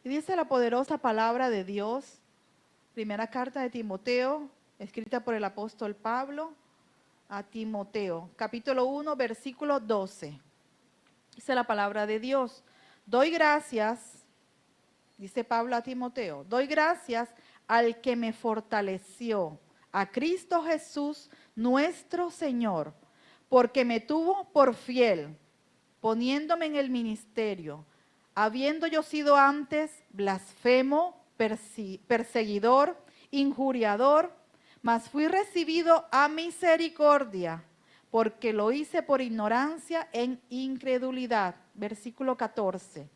Y dice la poderosa palabra de Dios, primera carta de Timoteo, escrita por el apóstol Pablo a Timoteo, capítulo 1, versículo 12. Dice la palabra de Dios: doy gracias, dice Pablo a Timoteo, doy gracias al que me fortaleció, a Cristo Jesús nuestro Señor, porque me tuvo por fiel, poniéndome en el ministerio, habiendo yo sido antes blasfemo, perseguidor, injuriador, mas fui recibido a misericordia, porque lo hice por ignorancia en incredulidad. Versículo 14.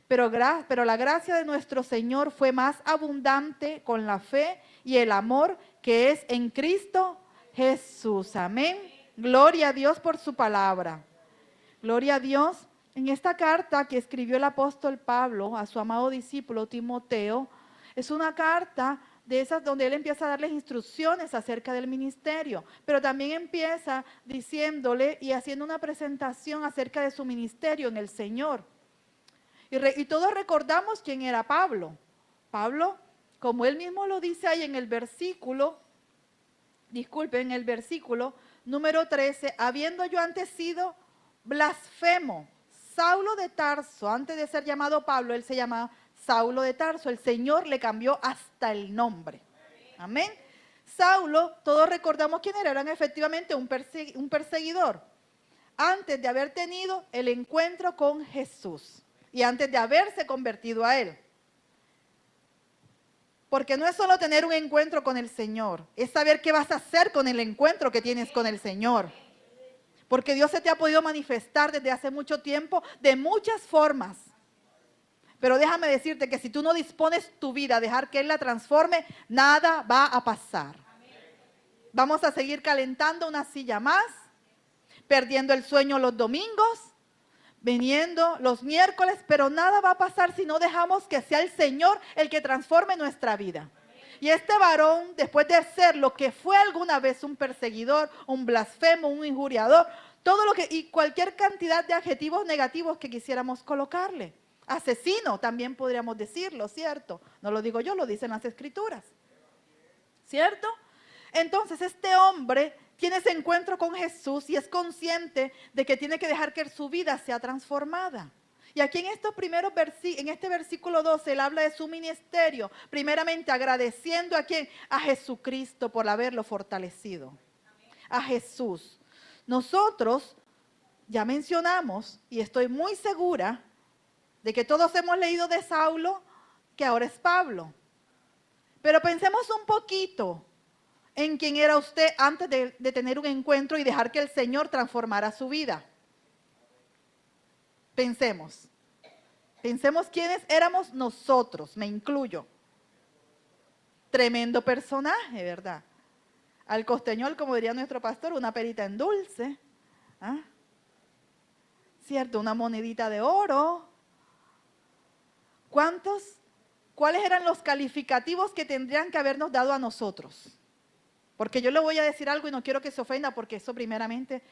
Pero la gracia de nuestro Señor fue más abundante con la fe y el amor que es en Cristo Jesús. Amén. Gloria a Dios por su palabra. Gloria a Dios. En esta carta que escribió el apóstol Pablo a su amado discípulo Timoteo, es una carta de esas donde él empieza a darles instrucciones acerca del ministerio, pero también empieza diciéndole y haciendo una presentación acerca de su ministerio en el Señor. Y todos recordamos quién era Pablo. Pablo, como él mismo lo dice ahí en el versículo, en el versículo número 13, habiendo yo antes sido blasfemo, Saulo de Tarso, antes de ser llamado Pablo, él se llamaba Saulo de Tarso, el Señor le cambió hasta el nombre. Amén. Saulo, todos recordamos quién era, eran efectivamente un perseguidor, antes de haber tenido el encuentro con Jesús y antes de haberse convertido a Él. Porque no es solo tener un encuentro con el Señor, es saber qué vas a hacer con el encuentro que tienes con el Señor. Porque Dios se te ha podido manifestar desde hace mucho tiempo de muchas formas. Pero déjame decirte que si tú no dispones tu vida a dejar que Él la transforme, nada va a pasar. Vamos a seguir calentando una silla más, perdiendo el sueño los domingos, viniendo los miércoles, pero nada va a pasar si no dejamos que sea el Señor el que transforme nuestra vida. Y este varón, después de ser lo que fue alguna vez un perseguidor, un blasfemo, un injuriador, todo lo que, y cualquier cantidad de adjetivos negativos que quisiéramos colocarle. Asesino también podríamos decirlo, ¿cierto? No lo digo yo, lo dicen las Escrituras. ¿Cierto? Entonces este hombre tiene ese encuentro con Jesús y es consciente de que tiene que dejar que su vida sea transformada. Y aquí en estos primeros en este versículo 12, él habla de su ministerio, primeramente agradeciendo a quién, a Jesucristo por haberlo fortalecido. A Jesús. Nosotros ya mencionamos, y estoy muy segura de que todos hemos leído de Saulo, que ahora es Pablo. Pero pensemos un poquito en quién era usted antes de tener un encuentro y dejar que el Señor transformara su vida. Pensemos quiénes éramos nosotros, me incluyo. Tremendo personaje, ¿verdad? Al costeñol, como diría nuestro pastor, una perita en dulce. ¿Ah? ¿Cierto? Una monedita de oro. ¿Cuáles eran los calificativos que tendrían que habernos dado a nosotros? Porque yo le voy a decir algo y no quiero que se ofenda porque eso primeramente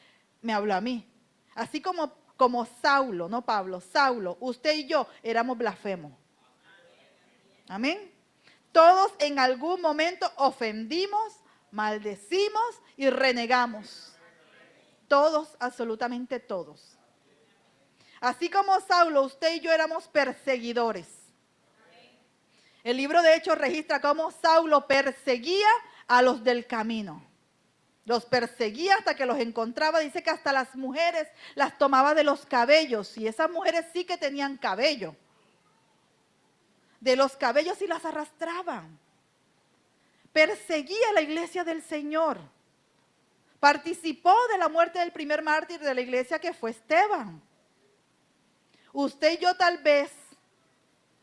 me habló a mí. Así como Saulo, no Pablo, Saulo, usted y yo éramos blasfemos. Amén. Todos en algún momento ofendimos, maldecimos y renegamos. Todos, absolutamente todos. Así como Saulo, usted y yo éramos perseguidores. El libro de Hechos registra cómo Saulo perseguía a los del camino. Los perseguía hasta que los encontraba. Dice que hasta las mujeres las tomaba de los cabellos. Y esas mujeres sí que tenían cabello. De los cabellos y las arrastraban. Perseguía a la iglesia del Señor. Participó de la muerte del primer mártir de la iglesia, que fue Esteban. Usted y yo tal vez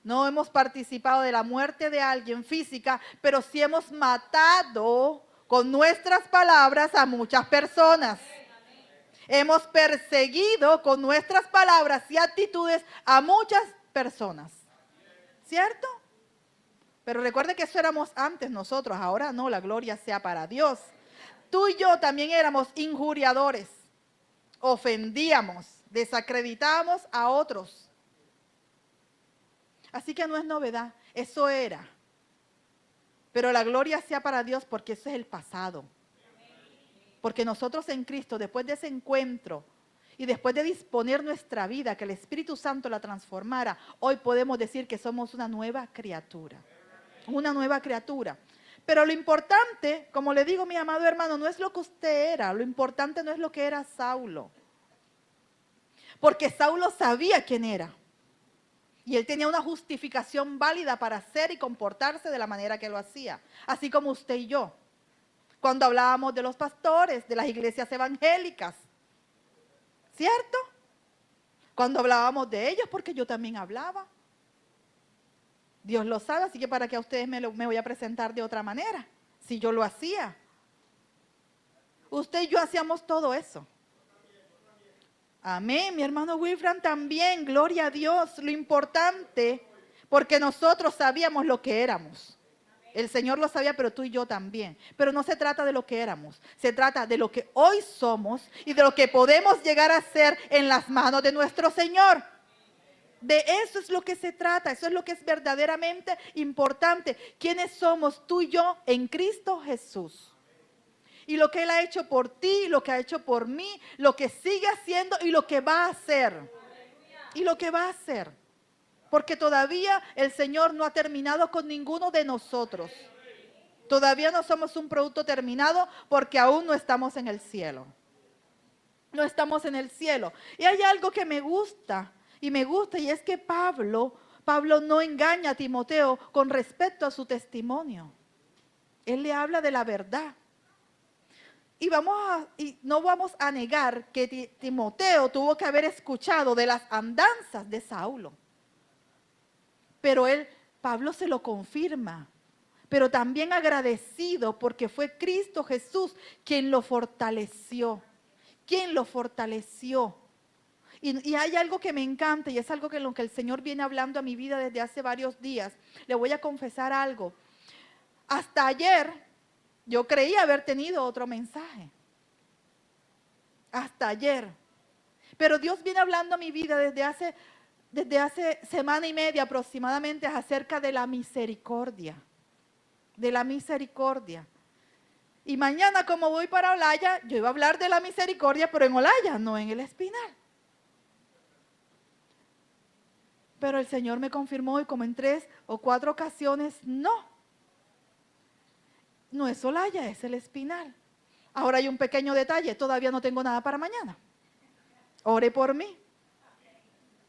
no hemos participado de la muerte de alguien física, pero sí hemos matado con nuestras palabras a muchas personas. Hemos perseguido con nuestras palabras y actitudes a muchas personas. ¿Cierto? Pero recuerde que eso éramos antes nosotros, ahora no, la gloria sea para Dios. Tú y yo también éramos injuriadores, ofendíamos, desacreditábamos a otros. Así que no es novedad, eso era. Pero la gloria sea para Dios porque ese es el pasado. Porque nosotros en Cristo, después de ese encuentro y después de disponer nuestra vida, que el Espíritu Santo la transformara, hoy podemos decir que somos una nueva criatura. Una nueva criatura. Pero lo importante, como le digo mi amado hermano, no es lo que usted era. Lo importante no es lo que era Saulo. Porque Saulo sabía quién era. Y él tenía una justificación válida para hacer y comportarse de la manera que lo hacía. Así como usted y yo. Cuando hablábamos de los pastores, de las iglesias evangélicas. ¿Cierto? Cuando hablábamos de ellos, porque yo también hablaba. Dios lo sabe, así que para que a ustedes me voy a presentar de otra manera. Si yo lo hacía. Usted y yo hacíamos todo eso. Amén, mi hermano Wilfran también, gloria a Dios. Lo importante, porque nosotros sabíamos lo que éramos. El Señor lo sabía, pero tú y yo también. Pero no se trata de lo que éramos, se trata de lo que hoy somos y de lo que podemos llegar a ser en las manos de nuestro Señor. De eso es lo que se trata, eso es lo que es verdaderamente importante. ¿Quiénes somos tú y yo en Cristo Jesús? Y lo que Él ha hecho por ti, lo que ha hecho por mí, lo que sigue haciendo y lo que va a hacer. Y lo que va a hacer. Porque todavía el Señor no ha terminado con ninguno de nosotros. Todavía no somos un producto terminado porque aún no estamos en el cielo. No estamos en el cielo. Y hay algo que me gusta, y es que Pablo no engaña a Timoteo con respecto a su testimonio. Él le habla de la verdad. Y no vamos a negar que Timoteo tuvo que haber escuchado de las andanzas de Saulo. Pero Pablo se lo confirma. Pero también agradecido porque fue Cristo Jesús quien lo fortaleció. Quien lo fortaleció. Y hay algo que me encanta y es algo que lo que el Señor viene hablando a mi vida desde hace varios días. Le voy a confesar algo. Hasta ayer yo creía haber tenido otro mensaje. Hasta ayer. Pero Dios viene hablando a mi vida desde hace semana y media aproximadamente acerca de la misericordia. De la misericordia. Y mañana como voy para Olaya, yo iba a hablar de la misericordia, pero en Olaya, no en el Espinal. Pero el Señor me confirmó y como en 3 o 4 ocasiones, no es Olaya, es el Espinal. Ahora hay un pequeño detalle, todavía no tengo nada para mañana. Ore por mí.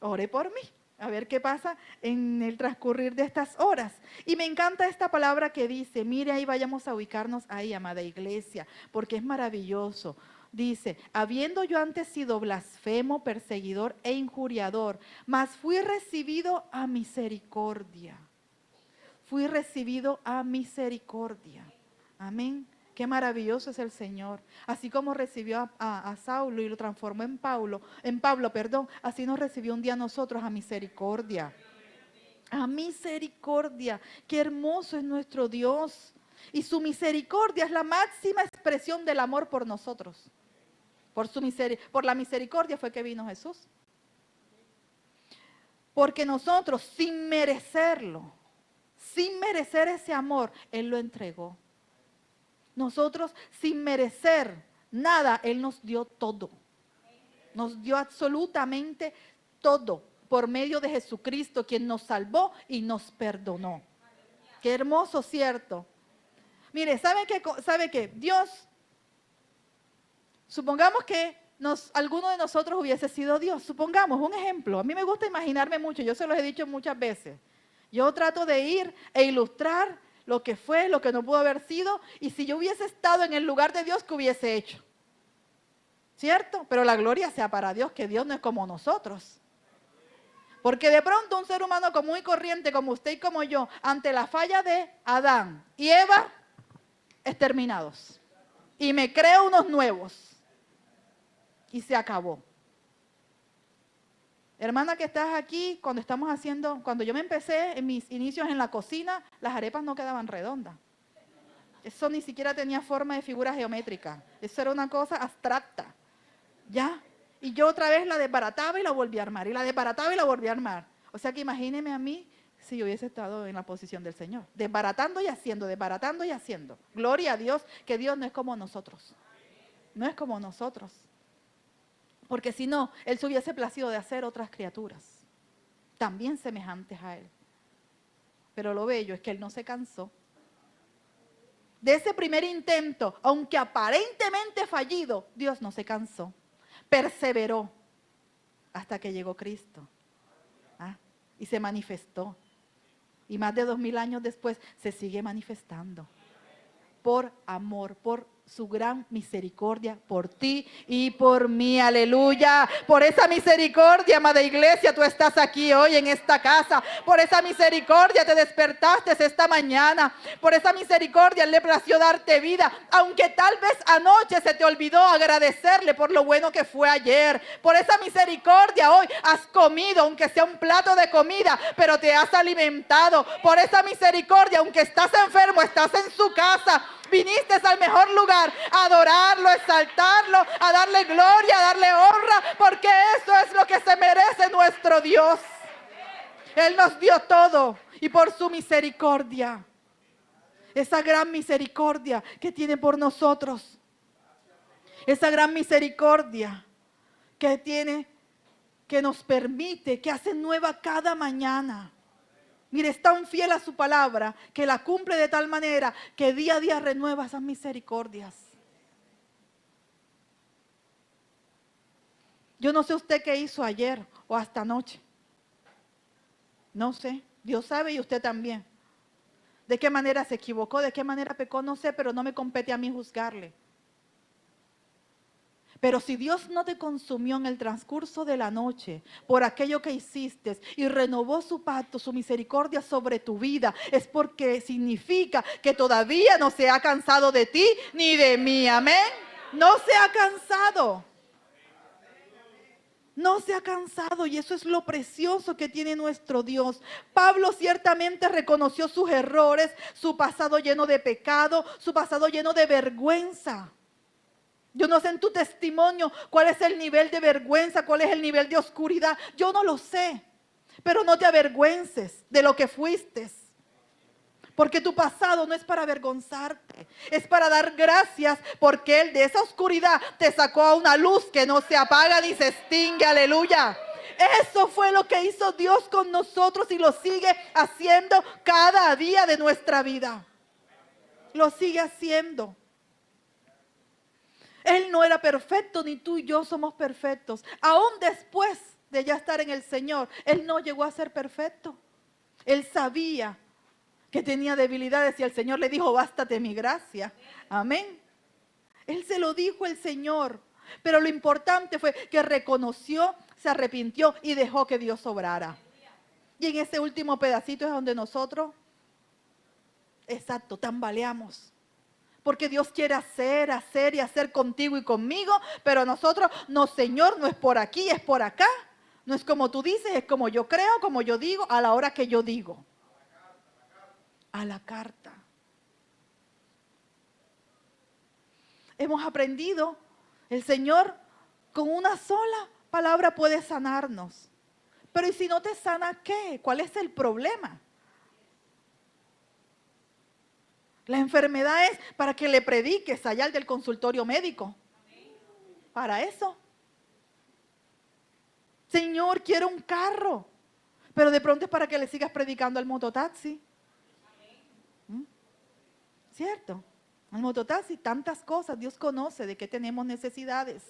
Ore por mí. A ver qué pasa en el transcurrir de estas horas. Y me encanta esta palabra que dice, mire ahí vayamos a ubicarnos ahí, amada iglesia, porque es maravilloso. Dice, habiendo yo antes sido blasfemo, perseguidor e injuriador, mas fui recibido a misericordia. Fui recibido a misericordia. Amén. Qué maravilloso es el Señor. Así como recibió a Saulo y lo transformó en Pablo, así nos recibió un día a nosotros a misericordia. A misericordia. Qué hermoso es nuestro Dios. Y su misericordia es la máxima expresión del amor por nosotros. Por la misericordia fue que vino Jesús. Porque nosotros, sin merecerlo, sin merecer ese amor, Él lo entregó. Nosotros, sin merecer nada, Él nos dio todo. Nos dio absolutamente todo por medio de Jesucristo, quien nos salvó y nos perdonó. Qué hermoso, ¿cierto? Mire, ¿sabe qué? Dios, supongamos que alguno de nosotros hubiese sido Dios. Supongamos, un ejemplo. A mí me gusta imaginarme mucho, yo se los he dicho muchas veces. Yo trato de ir e ilustrar lo que fue, lo que no pudo haber sido, y si yo hubiese estado en el lugar de Dios, ¿qué hubiese hecho? ¿Cierto? Pero la gloria sea para Dios, que Dios no es como nosotros. Porque de pronto un ser humano común y corriente como usted y como yo, ante la falla de Adán y Eva, exterminados. Y me creo unos nuevos. Y se acabó. Hermana que estás aquí, cuando yo me empecé en mis inicios en la cocina, las arepas no quedaban redondas. Eso ni siquiera tenía forma de figura geométrica. Eso era una cosa abstracta. ¿Ya? Y yo otra vez la desbarataba y la volví a armar. Y la desbarataba y la volví a armar. O sea que imagíneme a mí si yo hubiese estado en la posición del Señor, desbaratando y haciendo, desbaratando y haciendo. Gloria a Dios, que Dios no es como nosotros. No es como nosotros. Porque si no, Él se hubiese placido de hacer otras criaturas, también semejantes a Él. Pero lo bello es que Él no se cansó. De ese primer intento, aunque aparentemente fallido, Dios no se cansó. Perseveró hasta que llegó Cristo. Y se manifestó. Y más de 2000 años después se sigue manifestando. Por amor, por su gran misericordia por ti y por mí, aleluya. Por esa misericordia, amada iglesia, tú estás aquí hoy en esta casa. Por esa misericordia te despertaste esta mañana. Por esa misericordia Él le plació darte vida, aunque tal vez anoche se te olvidó agradecerle por lo bueno que fue ayer. Por esa misericordia hoy has comido, aunque sea un plato de comida, pero te has alimentado. Por esa misericordia, aunque estás enfermo, estás en su casa. Viniste al mejor lugar a adorarlo, a exaltarlo, a darle gloria, a darle honra, porque eso es lo que se merece nuestro Dios. Él nos dio todo y por su misericordia, esa gran misericordia que tiene por nosotros, esa gran misericordia que tiene, que nos permite, que hace nueva cada mañana. Mire, es tan fiel a su palabra que la cumple de tal manera que día a día renueva esas misericordias. Yo no sé usted qué hizo ayer o hasta anoche. No sé, Dios sabe y usted también. De qué manera se equivocó, de qué manera pecó, no sé, pero no me compete a mí juzgarle. Pero si Dios no te consumió en el transcurso de la noche por aquello que hiciste y renovó su pacto, su misericordia sobre tu vida, es porque significa que todavía no se ha cansado de ti ni de mí. Amén. No se ha cansado. No se ha cansado y eso es lo precioso que tiene nuestro Dios. Pablo ciertamente reconoció sus errores, su pasado lleno de pecado, su pasado lleno de vergüenza. Yo no sé en tu testimonio cuál es el nivel de vergüenza, cuál es el nivel de oscuridad. Yo no lo sé, pero no te avergüences de lo que fuiste. Porque tu pasado no es para avergonzarte, es para dar gracias porque Él de esa oscuridad te sacó a una luz que no se apaga ni se extingue, aleluya. Eso fue lo que hizo Dios con nosotros y lo sigue haciendo cada día de nuestra vida. Lo sigue haciendo. Él no era perfecto, ni tú y yo somos perfectos. Aún después de ya estar en el Señor, Él no llegó a ser perfecto. Él sabía que tenía debilidades y el Señor le dijo, bástate mi gracia. Amén. Él se lo dijo el Señor. Pero lo importante fue que reconoció, se arrepintió y dejó que Dios obrara. Y en ese último pedacito es donde nosotros, tambaleamos. Porque Dios quiere hacer y hacer contigo y conmigo, pero nosotros, no Señor, no es por aquí, es por acá. No es como tú dices, es como yo creo, como yo digo, a la hora que yo digo. A la carta. Hemos aprendido, el Señor con una sola palabra puede sanarnos. Pero ¿y si no te sana qué? ¿Cuál es el problema? La enfermedad es para que le prediques allá al del consultorio médico. Para eso. Señor, quiero un carro. Pero de pronto es para que le sigas predicando al mototaxi. ¿Cierto? Al mototaxi, tantas cosas. Dios conoce de qué tenemos necesidades.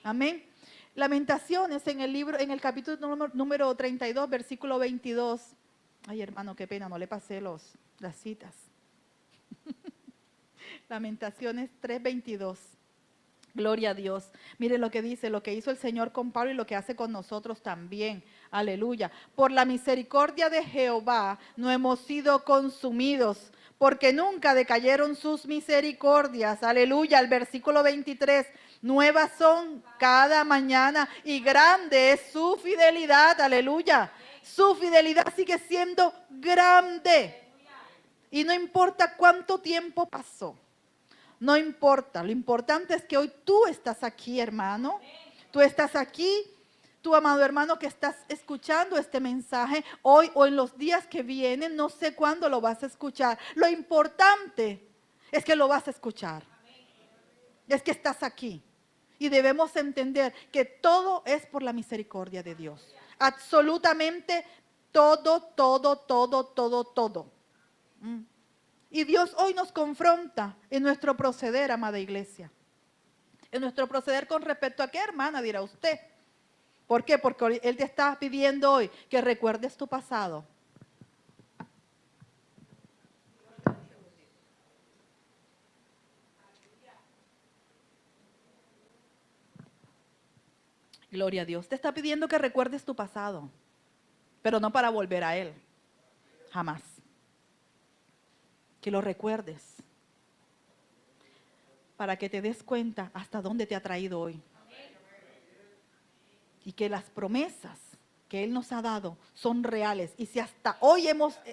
Amén. Lamentaciones en el libro, en el capítulo número 32, versículo 22. Ay, hermano, qué pena, no le pasé las citas. Lamentaciones 3:22. Gloria a Dios. Mire lo que dice, lo que hizo el Señor con Pablo y lo que hace con nosotros también. Aleluya. Por la misericordia de Jehová no hemos sido consumidos, porque nunca decayeron sus misericordias. Aleluya. El versículo 23. Nuevas son cada mañana y grande es su fidelidad. Aleluya. Su fidelidad sigue siendo grande. Y no importa cuánto tiempo pasó. No importa, lo importante es que hoy tú estás aquí, hermano. Tú estás aquí Tú, amado hermano, que estás escuchando este mensaje hoy o en los días que vienen, no sé cuándo lo vas a escuchar. Lo importante es que lo vas a escuchar. Es que estás aquí. Y debemos entender que todo es por la misericordia de Dios. Absolutamente todo, todo, todo, todo, todo. Y Dios hoy nos confronta en nuestro proceder, amada iglesia. En nuestro proceder con respecto a qué, hermana, dirá usted. ¿Por qué? Porque Él te está pidiendo hoy que recuerdes tu pasado. Gloria a Dios. Te está pidiendo que recuerdes tu pasado, pero no para volver a Él. Jamás. Que lo recuerdes. Para que te des cuenta hasta dónde te ha traído hoy. Y que las promesas que Él nos ha dado son reales. Y si hasta hoy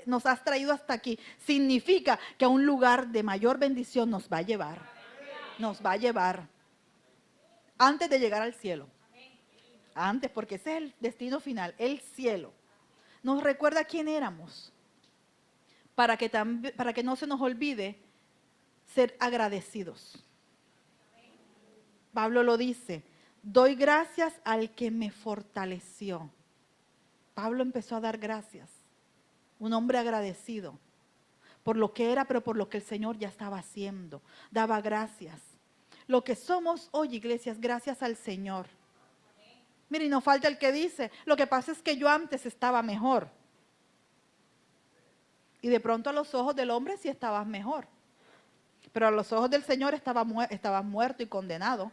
nos has traído hasta aquí, significa que a un lugar de mayor bendición nos va a llevar. Nos va a llevar. Antes de llegar al cielo. Antes, porque ese es el destino final, el cielo. Nos recuerda quién éramos. Para que no se nos olvide ser agradecidos. Pablo lo dice, doy gracias al que me fortaleció. Pablo empezó a dar gracias. Un hombre agradecido por lo que era, pero por lo que el Señor ya estaba haciendo. Daba gracias. Lo que somos hoy, iglesias, gracias al Señor. Mire, y no falta el que dice, lo que pasa es que yo antes estaba mejor. Y de pronto a los ojos del hombre sí estabas mejor. Pero a los ojos del Señor estabas muerto y condenado.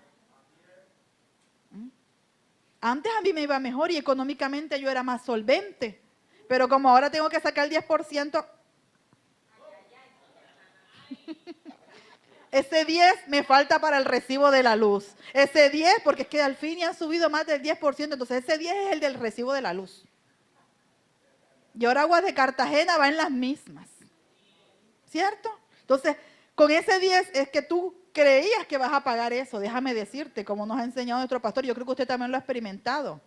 Antes a mí me iba mejor y económicamente yo era más solvente. Pero como ahora tengo que sacar el 10%, ese 10 me falta para el recibo de la luz. Ese 10, porque es que al fin ya ha subido más del 10%, entonces ese 10 es el del recibo de la luz. Y ahora Aguas de Cartagena va en las mismas. ¿Cierto? Entonces, con ese 10 es que tú creías que vas a pagar eso. Déjame decirte, como nos ha enseñado nuestro pastor, yo creo que usted también lo ha experimentado.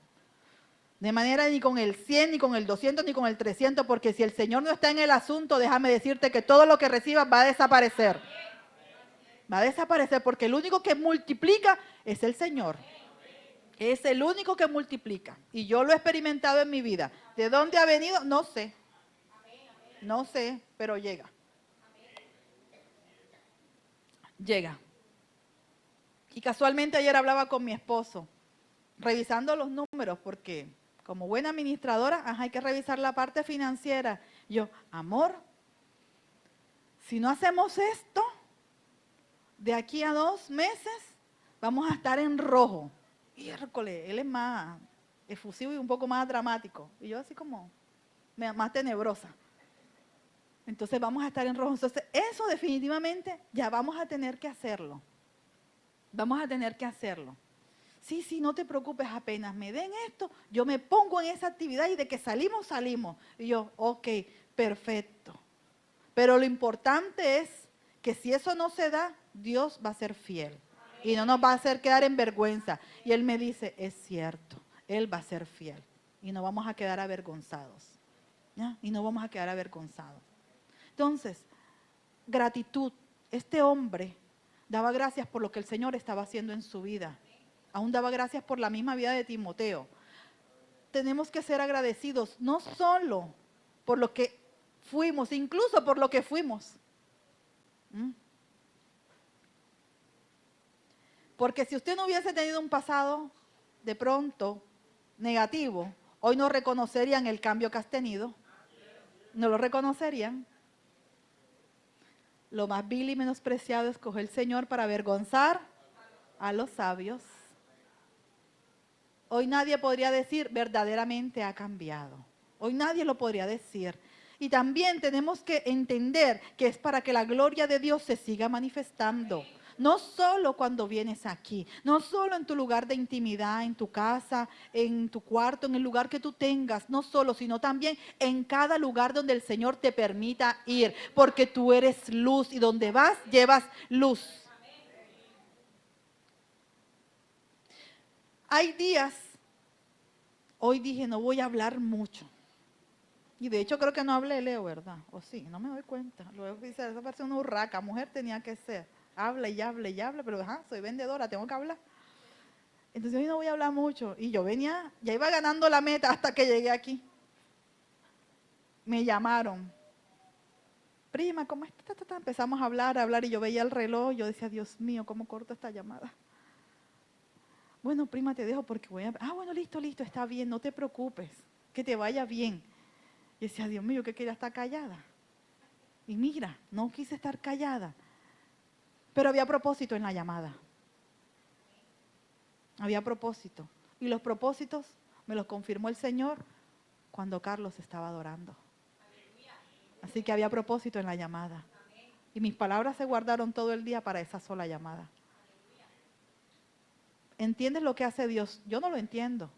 De manera ni con el 100, ni con el 200, ni con el 300, porque si el Señor no está en el asunto, déjame decirte que todo lo que recibas va a desaparecer. Va a desaparecer porque el único que multiplica es el Señor. Es el único que multiplica. Y yo lo he experimentado en mi vida. ¿De dónde ha venido? No sé. No sé, pero llega. Llega. Y casualmente ayer hablaba con mi esposo, revisando los números, porque como buena administradora, hay que revisar la parte financiera. Yo, amor, si no hacemos esto, de aquí a 2 meses vamos a estar en rojo. Miércoles, él es más efusivo y un poco más dramático. Y yo así como más tenebrosa. Entonces vamos a estar en rojo. Entonces eso definitivamente ya vamos a tener que hacerlo. Vamos a tener que hacerlo. Sí, no te preocupes, apenas me den esto, yo me pongo en esa actividad y de que salimos, salimos. Y yo, ok, perfecto. Pero lo importante es que si eso no se da, Dios va a ser fiel. Y no nos va a hacer quedar en vergüenza. Y Él me dice, es cierto, Él va a ser fiel. Y no vamos a quedar avergonzados. ¿Ya? Y no vamos a quedar avergonzados. Entonces, gratitud. Este hombre daba gracias por lo que el Señor estaba haciendo en su vida. Aún daba gracias por la misma vida de Timoteo. Tenemos que ser agradecidos, no solo por lo que fuimos, incluso por lo que fuimos. Porque si usted no hubiese tenido un pasado de pronto negativo, hoy no reconocerían el cambio que has tenido. No lo reconocerían. Lo más vil y menospreciado escogió el Señor para avergonzar a los sabios. Hoy nadie podría decir verdaderamente ha cambiado. Hoy nadie lo podría decir. Y también tenemos que entender que es para que la gloria de Dios se siga manifestando. No solo cuando vienes aquí, no solo en tu lugar de intimidad, en tu casa, en tu cuarto, en el lugar que tú tengas, no solo, sino también en cada lugar donde el Señor te permita ir, porque tú eres luz y donde vas llevas luz. Hay días hoy dije, no voy a hablar mucho. Y de hecho creo que no hablé, Leo, ¿verdad? O sí, no me doy cuenta. Luego dice, esa parece una urraca, mujer tenía que ser. Habla y habla y habla, pero soy vendedora, tengo que hablar. Entonces hoy no voy a hablar mucho. Y yo venía, ya iba ganando la meta hasta que llegué aquí. Me llamaron. Prima, ¿cómo está? Empezamos a hablar y yo veía el reloj. Yo decía, Dios mío, ¿cómo corto esta llamada? Bueno, prima, te dejo porque voy a... bueno, listo, está bien, no te preocupes, que te vaya bien. Y decía, Dios mío, que quería estar callada. Y mira, no quise estar callada. Pero había propósito en la llamada. Había propósito. Y los propósitos me los confirmó el Señor cuando Carlos estaba adorando. Así que había propósito en la llamada. Y mis palabras se guardaron todo el día para esa sola llamada. ¿Entiendes lo que hace Dios? Yo no lo entiendo,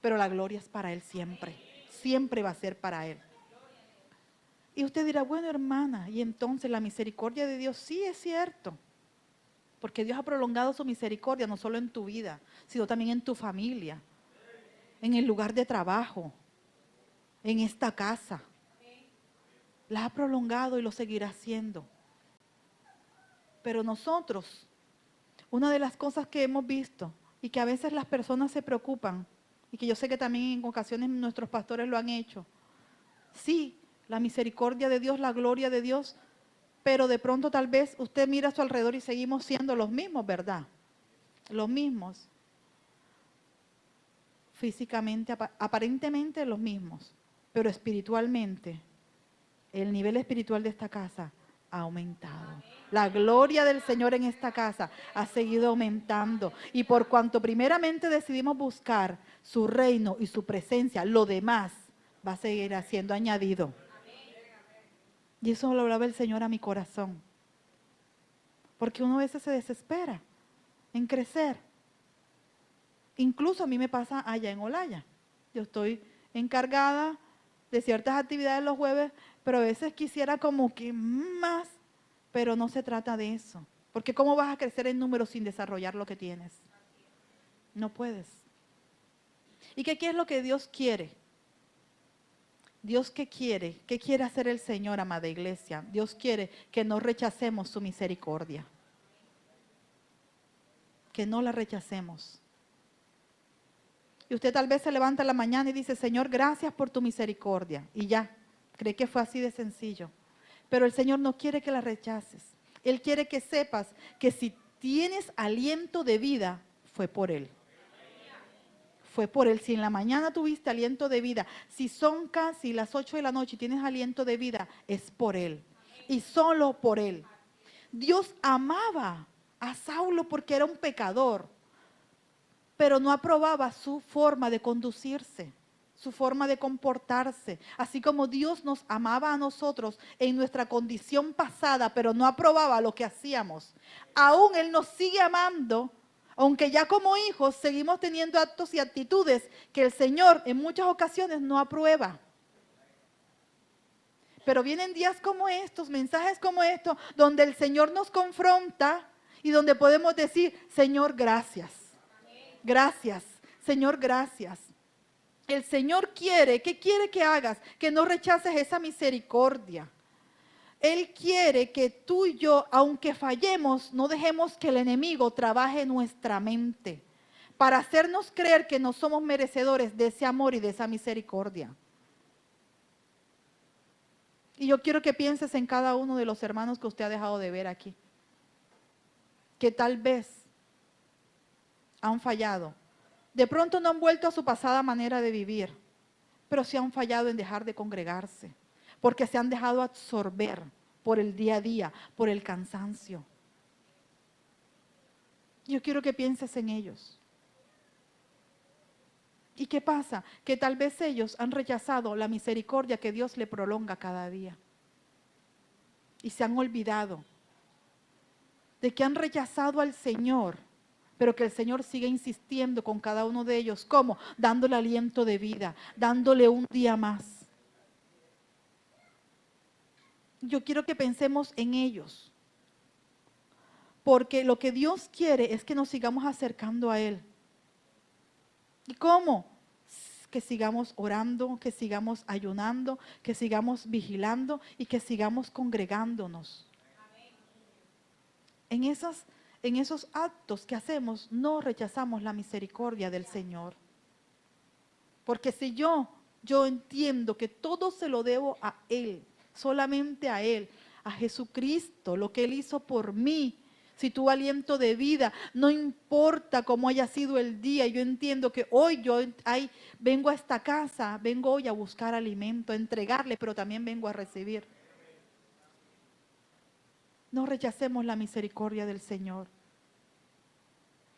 pero la gloria es para Él siempre. Siempre va a ser para Él. Y usted dirá, bueno, hermana, y entonces la misericordia de Dios sí es cierto. Porque Dios ha prolongado su misericordia no solo en tu vida, sino también en tu familia, en el lugar de trabajo, en esta casa. La ha prolongado y lo seguirá haciendo. Pero nosotros, una de las cosas que hemos visto y que a veces las personas se preocupan, y que yo sé que también en ocasiones nuestros pastores lo han hecho, sí, la misericordia de Dios, la gloria de Dios, pero de pronto tal vez usted mira a su alrededor y seguimos siendo los mismos, ¿verdad? Los mismos. Físicamente, aparentemente los mismos, pero espiritualmente, el nivel espiritual de esta casa ha aumentado. La gloria del Señor en esta casa ha seguido aumentando. Y por cuanto primeramente decidimos buscar su reino y su presencia, lo demás va a seguir siendo añadido. Y eso lo hablaba el Señor a mi corazón. Porque uno a veces se desespera en crecer. Incluso a mí me pasa allá en Olaya. Yo estoy encargada de ciertas actividades los jueves, pero a veces quisiera como que más, pero no se trata de eso. Porque ¿cómo vas a crecer en número sin desarrollar lo que tienes? No puedes. ¿Y qué es lo que Dios quiere? Dios, ¿qué quiere? ¿Qué quiere hacer el Señor, amada iglesia? Dios quiere que no rechacemos su misericordia. Que no la rechacemos. Y usted tal vez se levanta en la mañana y dice, Señor, gracias por tu misericordia. Y ya, cree que fue así de sencillo. Pero el Señor no quiere que la rechaces. Él quiere que sepas que si tienes aliento de vida, fue por Él. Fue por Él. Si en la mañana tuviste aliento de vida, si son casi las 8 de la noche y tienes aliento de vida, es por Él. Y solo por Él. Dios amaba a Saulo porque era un pecador, pero no aprobaba su forma de conducirse, su forma de comportarse. Así como Dios nos amaba a nosotros en nuestra condición pasada, pero no aprobaba lo que hacíamos. Aún Él nos sigue amando, aunque ya como hijos seguimos teniendo actos y actitudes que el Señor en muchas ocasiones no aprueba. Pero vienen días como estos, mensajes como estos, donde el Señor nos confronta y donde podemos decir, Señor, gracias. Gracias, Señor, gracias. El Señor quiere, ¿qué quiere que hagas? Que no rechaces esa misericordia. Él quiere que tú y yo, aunque fallemos, no dejemos que el enemigo trabaje en nuestra mente para hacernos creer que no somos merecedores de ese amor y de esa misericordia. Y yo quiero que pienses en cada uno de los hermanos que usted ha dejado de ver aquí, que tal vez han fallado. De pronto no han vuelto a su pasada manera de vivir, pero sí han fallado en dejar de congregarse, porque se han dejado absorber por el día a día, por el cansancio. Yo quiero que pienses en ellos. ¿Y qué pasa? Que tal vez ellos han rechazado la misericordia que Dios le prolonga cada día. Y se han olvidado de que han rechazado al Señor, pero que el Señor sigue insistiendo con cada uno de ellos. ¿Cómo? Dándole aliento de vida, dándole un día más. Yo quiero que pensemos en ellos, porque lo que Dios quiere es que nos sigamos acercando a Él. ¿Y cómo? que sigamos orando, que sigamos ayunando, que sigamos vigilando y que sigamos congregándonos. En esos actos que hacemos, no rechazamos la misericordia del Señor. Porque si yo entiendo que todo se lo debo a Él, solamente a Él, a Jesucristo, lo que Él hizo por mí. Si tuvo aliento de vida, no importa cómo haya sido el día, yo entiendo que hoy vengo a esta casa, vengo hoy a buscar alimento, a entregarle, pero también vengo a recibir. No rechacemos la misericordia del Señor.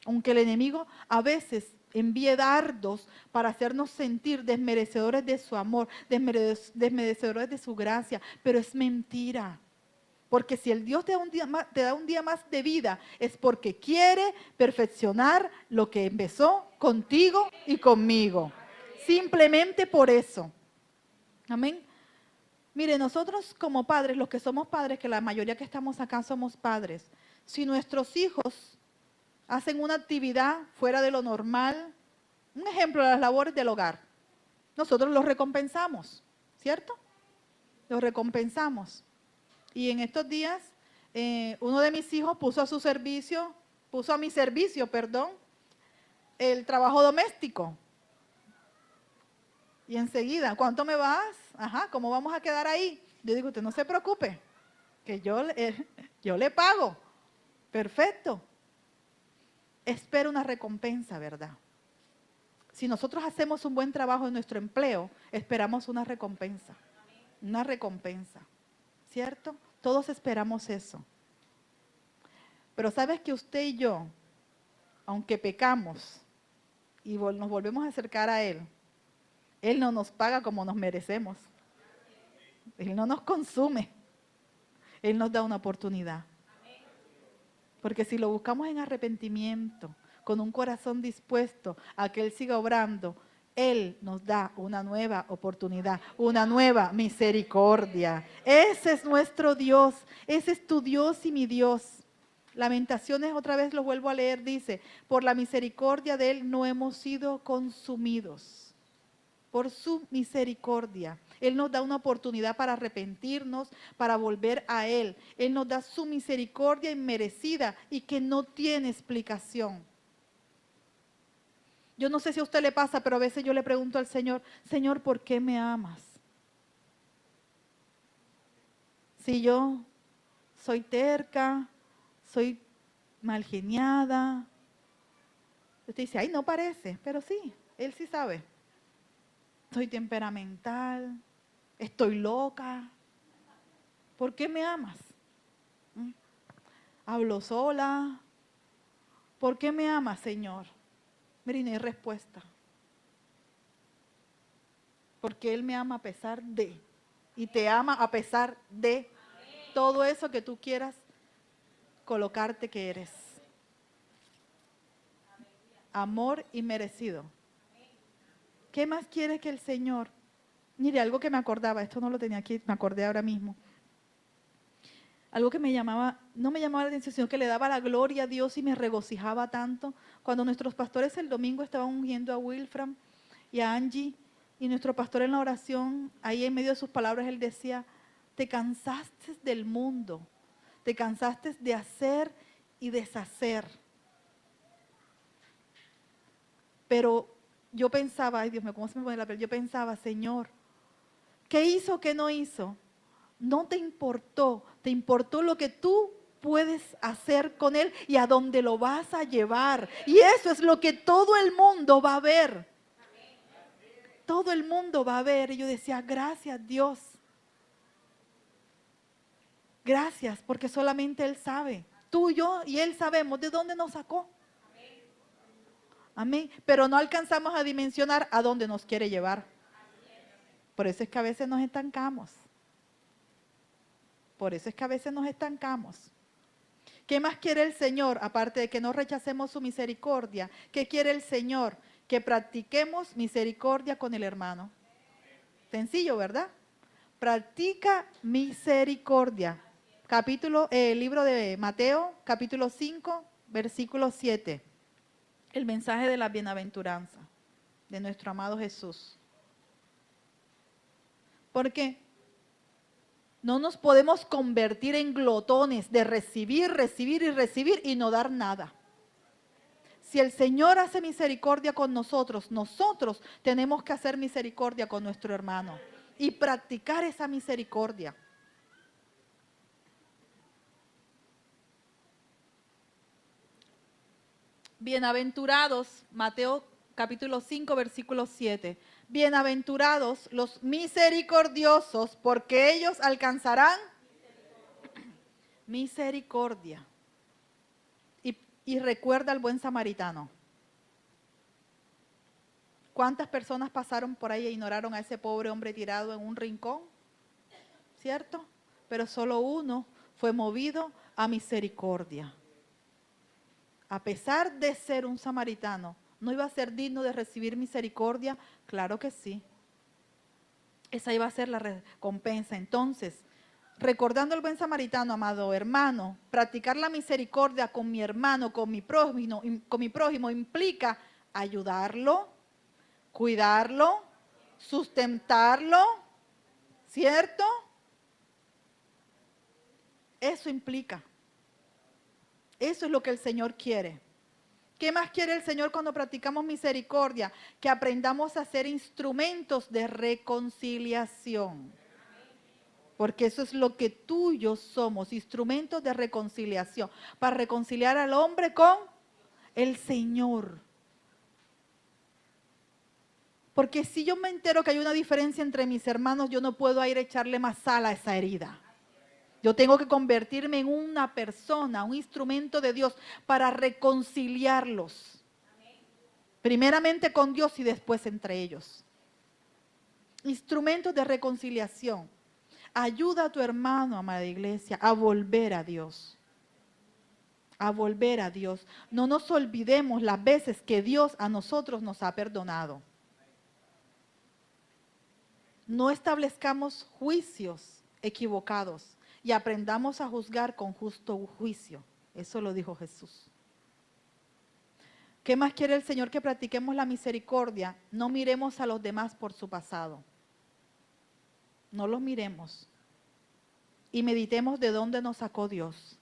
Aunque el enemigo a veces envíe dardos para hacernos sentir desmerecedores de su amor, desmerecedores de su gracia, pero es mentira. Porque si el Dios te da un día más de vida, es porque quiere perfeccionar lo que empezó contigo y conmigo. Simplemente por eso. Amén. Mire, nosotros como padres, los que somos padres, que la mayoría que estamos acá somos padres, si nuestros hijos hacen una actividad fuera de lo normal, un ejemplo de las labores del hogar, nosotros los recompensamos, ¿cierto? Los recompensamos. Y en estos días, uno de mis hijos puso a mi servicio, el trabajo doméstico. Y enseguida, ¿cuánto me vas? Ajá, ¿cómo vamos a quedar ahí? Yo digo, usted no se preocupe, que yo le pago. Perfecto. Espero una recompensa, ¿verdad? Si nosotros hacemos un buen trabajo en nuestro empleo, esperamos una recompensa. Una recompensa, ¿cierto? Todos esperamos eso. Pero sabes que usted y yo, aunque pecamos y nos volvemos a acercar a Él, Él no nos paga como nos merecemos. Él no nos consume. Él nos da una oportunidad. Porque si lo buscamos en arrepentimiento, con un corazón dispuesto a que Él siga obrando, Él nos da una nueva oportunidad, una nueva misericordia. Ese es nuestro Dios, ese es tu Dios y mi Dios. Lamentaciones, otra vez lo vuelvo a leer, dice, por la misericordia de Él no hemos sido consumidos. Por su misericordia. Él nos da una oportunidad para arrepentirnos, para volver a Él. Él nos da su misericordia inmerecida y que no tiene explicación. Yo no sé si a usted le pasa, pero a veces yo le pregunto al Señor, Señor, ¿por qué me amas? Si yo soy terca, soy malgeniada. Usted dice, ay, no parece, pero sí, Él sí sabe. Soy temperamental, estoy loca. ¿Por qué me amas? Hablo sola. ¿Por qué me amas, Señor? Miren, no hay respuesta. Porque Él me ama a pesar de, y te ama a pesar de todo eso que tú quieras colocarte que eres. Amor inmerecido. ¿Qué más quiere que el Señor? Mire, algo que me acordaba, esto no lo tenía aquí, me acordé ahora mismo. Algo que no me llamaba la atención, sino que le daba la gloria a Dios y me regocijaba tanto. Cuando nuestros pastores el domingo estaban ungiendo a Wilfram y a Angie, y nuestro pastor en la oración, ahí en medio de sus palabras, él decía, te cansaste del mundo, te cansaste de hacer y deshacer. Pero yo pensaba, ay Dios mío, ¿cómo se me pone la piel? Yo pensaba, Señor, ¿qué hizo, qué no hizo? No te importó lo que tú puedes hacer con Él y a dónde lo vas a llevar. Y eso es lo que todo el mundo va a ver. Todo el mundo va a ver. Y yo decía, gracias Dios. Gracias, porque solamente Él sabe. Tú, yo y Él sabemos de dónde nos sacó. Amén. Pero no alcanzamos a dimensionar a dónde nos quiere llevar. Por eso es que a veces nos estancamos. Por eso es que a veces nos estancamos. ¿Qué más quiere el Señor? Aparte de que no rechacemos su misericordia, ¿qué quiere el Señor? Que practiquemos misericordia con el hermano. Sencillo, ¿verdad? Practica misericordia. Libro de Mateo, capítulo 5, versículo 7. El mensaje de la bienaventuranza. de nuestro amado Jesús. Porque no nos podemos convertir en glotones de recibir, recibir y recibir y no dar nada. Si el Señor hace misericordia con nosotros, nosotros tenemos que hacer misericordia con nuestro hermano y practicar esa misericordia. Bienaventurados, Mateo capítulo 5, versículo 7. Bienaventurados los misericordiosos, porque ellos alcanzarán misericordia. Y recuerda al buen samaritano. ¿Cuántas personas pasaron por ahí e ignoraron a ese pobre hombre tirado en un rincón? ¿Cierto? Pero solo uno fue movido a misericordia. A pesar de ser un samaritano, ¿no iba a ser digno de recibir misericordia? Claro que sí. Esa iba a ser la recompensa. Entonces, recordando el buen samaritano, amado hermano, practicar la misericordia con mi hermano, con mi prójimo implica ayudarlo, cuidarlo, sustentarlo, ¿cierto? Eso implica. Eso es lo que el Señor quiere. ¿Qué más quiere el Señor cuando practicamos misericordia? Que aprendamos a ser instrumentos de reconciliación. Porque eso es lo que tú y yo somos, instrumentos de reconciliación. Para reconciliar al hombre con el Señor. Porque si yo me entero que hay una diferencia entre mis hermanos, yo no puedo ir a echarle más sal a esa herida. Yo tengo que convertirme en una persona, un instrumento de Dios para reconciliarlos. Primeramente con Dios y después entre ellos. Instrumentos de reconciliación. Ayuda a tu hermano, amada iglesia, a volver a Dios. A volver a Dios. No nos olvidemos las veces que Dios a nosotros nos ha perdonado. No establezcamos juicios equivocados y aprendamos a juzgar con justo juicio. Eso lo dijo Jesús. ¿Qué más quiere el Señor? Que practiquemos la misericordia. No miremos a los demás por su pasado. No los miremos. Y meditemos de dónde nos sacó Dios.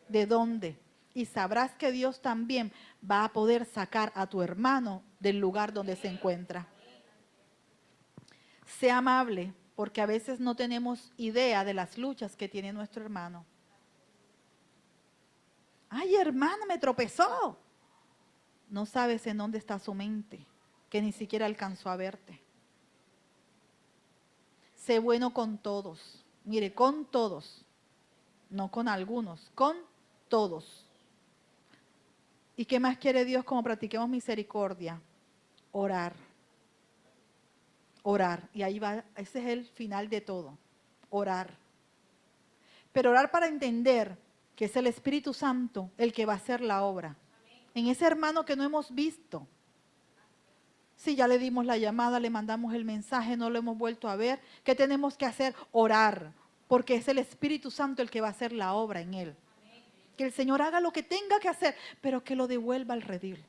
¿De dónde? Y sabrás que Dios también va a poder sacar a tu hermano del lugar donde se encuentra. Sea amable, porque a veces no tenemos idea de las luchas que tiene nuestro hermano. Ay, hermano, me tropezó. No sabes en dónde está su mente, que ni siquiera alcanzó a verte. Sé bueno con todos. Mire, con todos. No con algunos, con todos. ¿Y qué más quiere Dios como practiquemos misericordia? Orar. Orar. Y ahí va, ese es el final de todo. Orar. Pero orar para entender que es el Espíritu Santo el que va a hacer la obra. En ese hermano que no hemos visto. Si ya le dimos la llamada, le mandamos el mensaje, no lo hemos vuelto a ver, ¿qué tenemos que hacer? Orar, porque es el Espíritu Santo el que va a hacer la obra en él. Que el Señor haga lo que tenga que hacer, pero que lo devuelva al redil.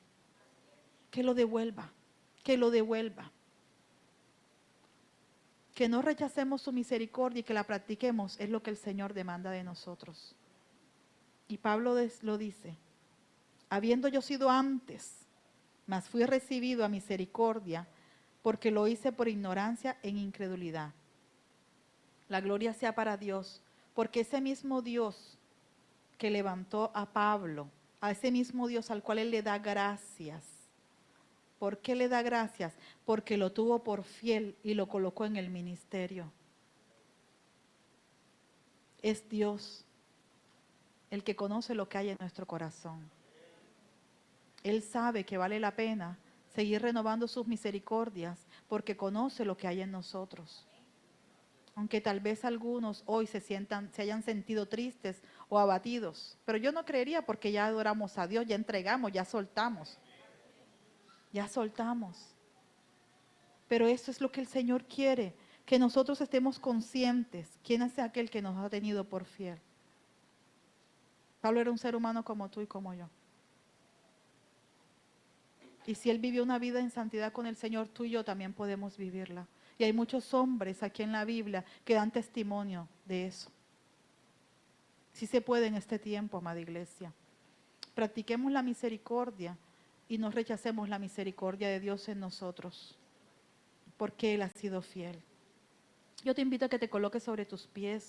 Que lo devuelva, que lo devuelva. Que no rechacemos su misericordia y que la practiquemos es lo que el Señor demanda de nosotros. Y Pablo lo dice, habiendo yo sido antes, mas fui recibido a misericordia, porque lo hice por ignorancia en incredulidad. La gloria sea para Dios, porque ese mismo Dios que levantó a Pablo, a ese mismo Dios al cual Él le da gracias. ¿Por qué le da gracias? Porque lo tuvo por fiel y lo colocó en el ministerio. Es Dios el que conoce lo que hay en nuestro corazón. Él sabe que vale la pena seguir renovando sus misericordias porque conoce lo que hay en nosotros. Aunque tal vez algunos hoy se hayan sentido tristes o abatidos. Pero yo no creería porque ya adoramos a Dios, ya entregamos, ya soltamos. Ya soltamos. Pero eso es lo que el Señor quiere, que nosotros estemos conscientes. ¿Quién es aquel que nos ha tenido por fiel? Pablo era un ser humano como tú y como yo. Y si Él vivió una vida en santidad con el Señor, tú y yo también podemos vivirla. Y hay muchos hombres aquí en la Biblia que dan testimonio de eso. Sí se puede en este tiempo, amada iglesia. Practiquemos la misericordia y no rechacemos la misericordia de Dios en nosotros, porque Él ha sido fiel. Yo te invito a que te coloques sobre tus pies.